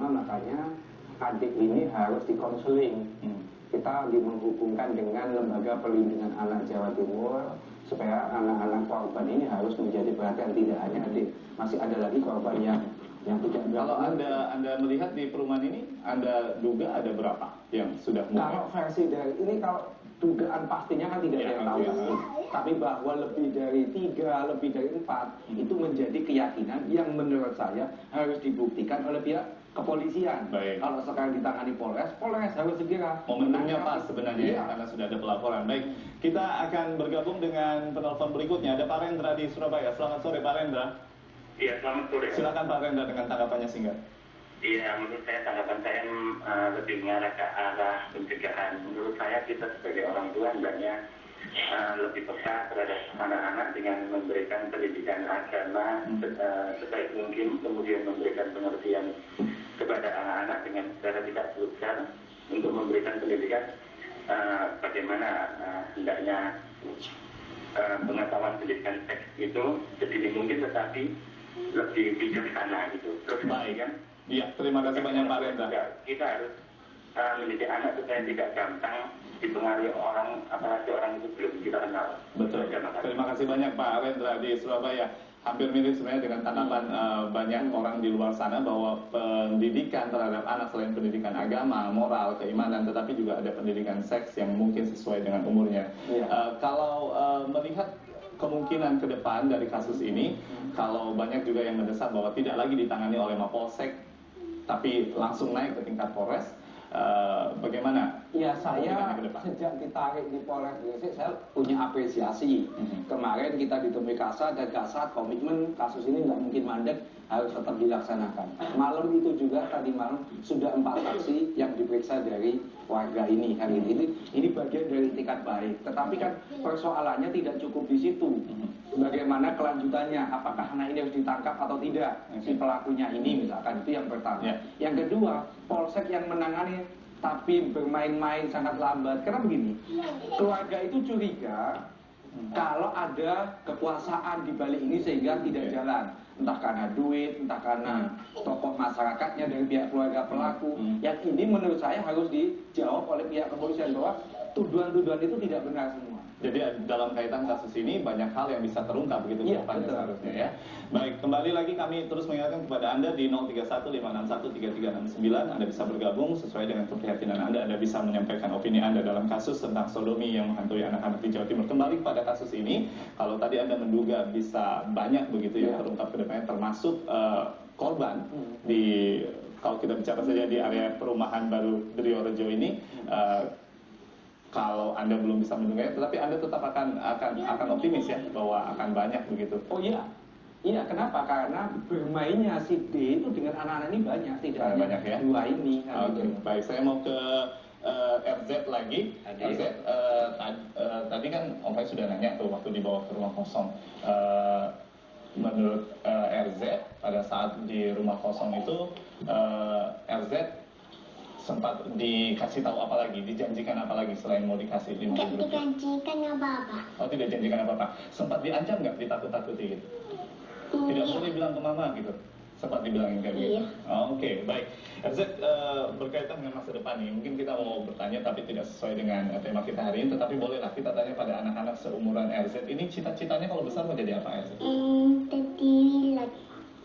agama, makanya adik ini harus dikonseling. Kita menghubungkan dengan Lembaga Perlindungan Anak Jawa Timur supaya anak-anak korban ini harus menjadi perhatian. Tidak hanya adik, masih ada lagi korban yang tidak. Kalau anda melihat di perumahan ini, Anda duga ada berapa yang sudah mulai? Kalau versi dari ini, kalau dugaan pastinya kan tidak ada yang tahu pasti. Tapi bahwa lebih dari 3, lebih dari 4 itu menjadi keyakinan yang menurut saya harus dibuktikan oleh pihak kepolisian. Baik. Kalau sekarang ditangani Polres harus segera. Momentumnya pas sebenarnya, iya, karena sudah ada pelaporan. Baik, kita akan bergabung dengan penelpon berikutnya. Ada Pak Rendra di Surabaya. Selamat sore Pak Rendra. Iya, selamat sore. Silakan Pak Rendra dengan tanggapannya singkat. Iya, menurut saya tanggapan saya lebih mengarah ke arah pencegahan. Menurut saya kita sebagai orang tua hendaknya lebih peka terhadap anak-anak dengan memberikan pendidikan agama sebaik mungkin, kemudian memberikan pengertian kepada anak-anak dengan cara tidak vulgar untuk memberikan pendidikan bagaimana hendaknya pengetahuan pendidikan seks itu sedini mungkin, tetapi lebih bijaksana gitu. Terus baik. Iya, terima kasih banyak Pak Rendra. Kita harus mendidik anak supaya tidak gampang dipengaruhi orang, apalagi orang itu belum kita kenal. Betul. Terima kasih banyak Pak Rendra di Surabaya. Hampir mirip sebenarnya dengan tanggapan banyak orang di luar sana bahwa pendidikan terhadap anak selain pendidikan agama, moral, keimanan, tetapi juga ada pendidikan seks yang mungkin sesuai dengan umurnya. Kalau melihat kemungkinan ke depan dari kasus ini, kalau banyak juga yang mendesak bahwa tidak lagi ditangani oleh Mapolsek, tapi langsung naik ke tingkat Polres, bagaimana? Ya, saya sejak ditarik di Polres Gresik, saya punya apresiasi. Kemarin kita ditemui Kasat dan Kasat komitmen kasus ini nggak mungkin mandek, harus tetap dilaksanakan. Malam itu juga, tadi malam sudah 4 saksi yang diperiksa dari warga ini. Hari ini bagian dari itikat baik. Tetapi kan persoalannya tidak cukup di situ. Bagaimana kelanjutannya? Apakah anak ini harus ditangkap atau tidak? Si pelakunya ini misalkan, itu yang pertama. Yang kedua, Polsek yang menangani tapi bermain-main sangat lambat. Karena begini, keluarga itu curiga kalau ada kekuasaan di balik ini sehingga tidak jalan. Entah karena duit, entah karena tokoh masyarakatnya dari pihak keluarga pelaku. Yang ini menurut saya harus dijawab oleh pihak kepolisian bahwa tuduhan-tuduhan itu tidak benar semua. Jadi dalam kaitan kasus ini banyak hal yang bisa terungkap begitu depannya seharusnya ya. Baik, kembali lagi kami terus mengingatkan kepada Anda di 0315613369, Anda bisa bergabung sesuai dengan keprihatinan Anda. Anda bisa menyampaikan opini Anda dalam kasus tentang sodomi yang menghantui anak-anak di Jawa Timur. Kembali pada kasus ini, kalau tadi Anda menduga bisa banyak begitu yang terungkap ke depannya, termasuk korban di, kalau kita bicara saja di area perumahan baru Driorejo ini, kalau Anda belum bisa mendengarnya, tetapi Anda tetap akan optimis ya bahwa akan banyak begitu. Oh iya, iya, kenapa? Karena bermainnya si D itu dengan anak-anak ini banyak, tidak hanya banyak ya? 2 ini. Oke, baik, saya mau ke RZ lagi. RZ, tadi kan Om Faiz sudah nanya tuh waktu dibawa ke rumah kosong. Menurut RZ, pada saat di rumah kosong itu, RZ sempat dikasih tahu apa lagi, dijanjikan apa lagi selain mau dikasih 5.000 rupiah? Tidak dijanjikan apa-apa. Oh, tidak dijanjikan apa-apa. Sempat diancam nggak, ditakut-takuti gitu? Tidak boleh bilang ke mama gitu? Sempat dibilangin kayak gitu? Oke, baik. RZ, berkaitan dengan masa depan nih, mungkin kita mau bertanya tapi tidak sesuai dengan tema kita hari ini, tetapi bolehlah kita tanya pada anak-anak seumuran RZ. Ini cita-citanya kalau besar mau jadi apa RZ? Jadi pilot.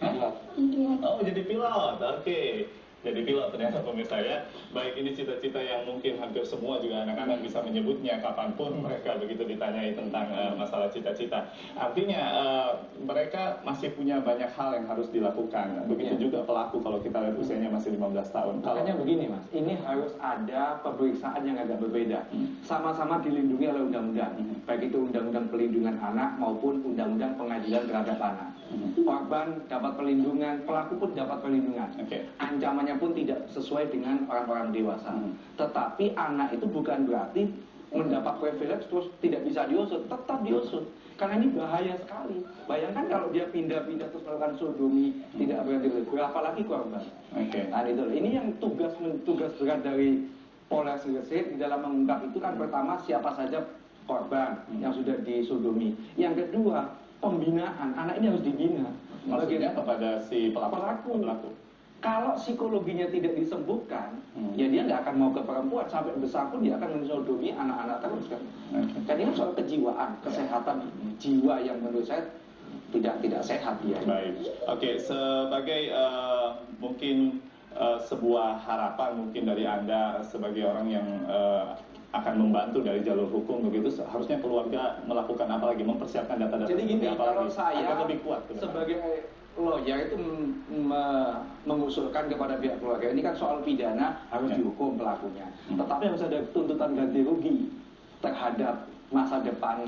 Hah? Oh, jadi pilot, oke. Jadi pilot ternyata pemirsa ya. Baik, ini cita-cita yang mungkin hampir semua juga anak-anak bisa menyebutnya kapanpun mereka begitu ditanyai tentang masalah cita-cita. Artinya mereka masih punya banyak hal yang harus dilakukan. Begitu juga pelaku kalau kita lihat usianya masih 15 tahun. Makanya begini Mas, ini harus ada pemeriksaan yang agak berbeda. Sama-sama dilindungi oleh undang-undang. Baik itu undang-undang pelindungan anak maupun undang-undang pengadilan terhadap anak. Korban dapat perlindungan, pelaku pun dapat perlindungan. Ancamannya pun tidak sesuai dengan orang-orang dewasa. Tetapi anak itu bukan berarti mendapat privilege terus tidak bisa diusut, tetap diusut. Karena ini bahaya sekali. Bayangkan kalau dia pindah-pindah terus melakukan sodomi, tidak berarti berapa lagi korban. Nah, itu ini yang tugas berat dari Polres Gresik di dalam mengungkap itu kan pertama siapa saja korban yang sudah disodomi. Yang kedua, pembinaan. Anak ini harus dibina. Maksudnya kepada si pelaku. Kalau psikologinya tidak disembuhkan, ya dia nggak akan mau ke perempuan, sampai besar pun dia akan mensodomi anak-anak terus kan. Kan ini soal kejiwaan, kesehatan jiwa yang menurut saya tidak sehat dia. Baik, oke, sebagai mungkin sebuah harapan mungkin dari Anda sebagai orang yang akan membantu dari jalur hukum begitu, harusnya keluarga melakukan apa lagi, mempersiapkan data-data. Jadi gini, kalau saya lebih kuat sebagai lawyer itu mengusulkan kepada pihak keluarga, ini kan soal pidana harus dihukum pelakunya, tetapi harus ada tuntutan ganti rugi terhadap masa depan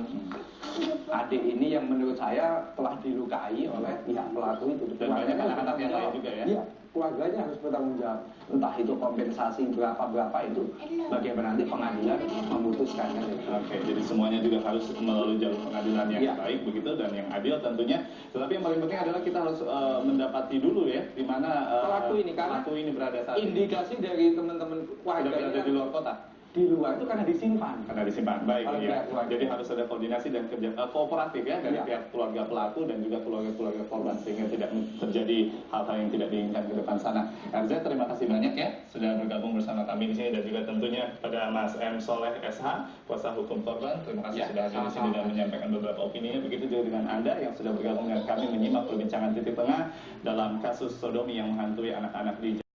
adik ini yang menurut saya telah dilukai oleh pihak pelaku itu. Dan banyak anak-anak yang lain juga ya? Iya, keluarganya harus bertanggung jawab. Entah itu kompensasi berapa itu, bagaimana nanti pengadilan memutuskannya. Oke, jadi semuanya juga harus melalui jalur pengadilan yang baik begitu dan yang adil tentunya. Tetapi yang paling penting adalah kita harus mendapati dulu ya di mana pelaku ini berada saat ini. Indikasi dari teman-teman warga berada di luar kota. Di luar itu karena disimpan. Baik, ya. Jadi harus ada koordinasi dan kerja kooperatif ya dari pihak keluarga pelaku dan juga keluarga-keluarga korban sehingga tidak terjadi hal-hal yang tidak diinginkan ke depan sana. RZ, terima kasih banyak ya sudah bergabung bersama kami di sini dan juga tentunya pada Mas M. Soleh SH, kuasa hukum korban. Terima kasih sudah hadir di sini dan menyampaikan beberapa opininya. Begitu juga dengan Anda yang sudah bergabung dengan kami menyimak perbincangan titik tengah dalam kasus sodomi yang menghantui anak-anak di